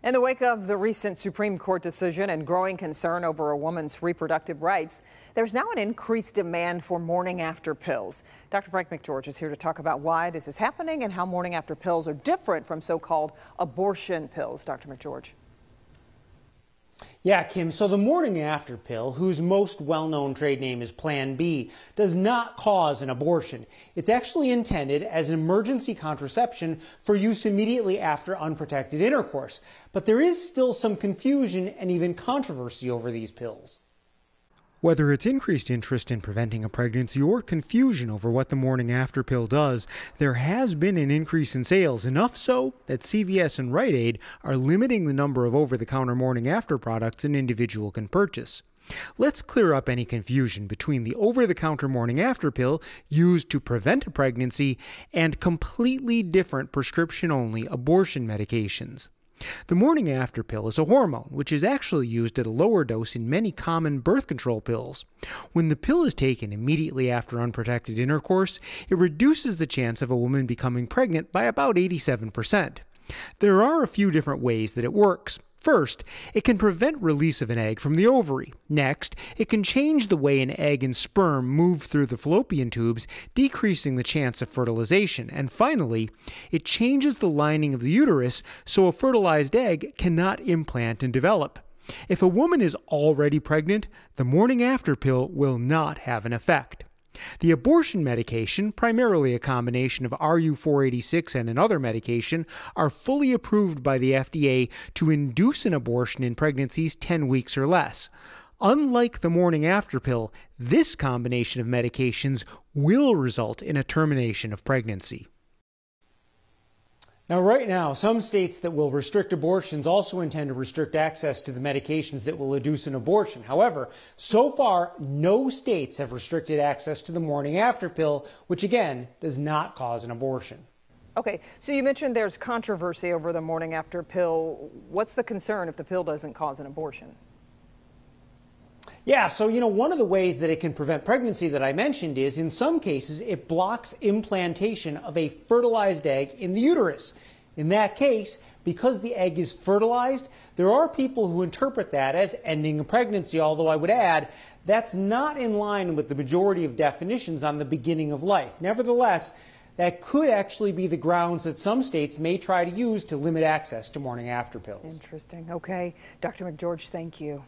In the wake of the recent Supreme Court decision and growing concern over a woman's reproductive rights, there's now an increased demand for morning after pills. Dr. Frank McGeorge is here to talk about why this is happening and how morning after pills are different from so-called abortion pills. Dr. McGeorge. Yeah, Kim, so the morning after pill, whose most well-known trade name is Plan B, does not cause an abortion. It's actually intended as an emergency contraception for use immediately after unprotected intercourse. But there is still some confusion and even controversy over these pills. Whether it's increased interest in preventing a pregnancy or confusion over what the morning after pill does, there has been an increase in sales, enough so that CVS and Rite Aid are limiting the number of over-the-counter morning after products an individual can purchase. Let's clear up any confusion between the over-the-counter morning after pill used to prevent a pregnancy and completely different prescription-only abortion medications. The morning after pill is a hormone, which is actually used at a lower dose in many common birth control pills. When the pill is taken immediately after unprotected intercourse, it reduces the chance of a woman becoming pregnant by about 87%. There are a few different ways that it works. First, it can prevent release of an egg from the ovary. Next, it can change the way an egg and sperm move through the fallopian tubes, decreasing the chance of fertilization. And finally, it changes the lining of the uterus so a fertilized egg cannot implant and develop. If a woman is already pregnant, the morning after pill will not have an effect. The abortion medication, primarily a combination of RU-486 and another medication, are fully approved by the FDA to induce an abortion in pregnancies 10 weeks or less. Unlike the morning after pill, this combination of medications will result in a termination of pregnancy. Now, right now, some states that will restrict abortions also intend to restrict access to the medications that will induce an abortion. However, so far, no states have restricted access to the morning after pill, which again does not cause an abortion. Okay, so you mentioned there's controversy over the morning after pill. What's the concern if the pill doesn't cause an abortion? Yeah, so one of the ways that it can prevent pregnancy that I mentioned is, in some cases, it blocks implantation of a fertilized egg in the uterus. In that case, because the egg is fertilized, there are people who interpret that as ending a pregnancy, although I would add that's not in line with the majority of definitions on the beginning of life. Nevertheless, that could actually be the grounds that some states may try to use to limit access to morning after pills. Interesting. Okay. Dr. McGeorge, thank you.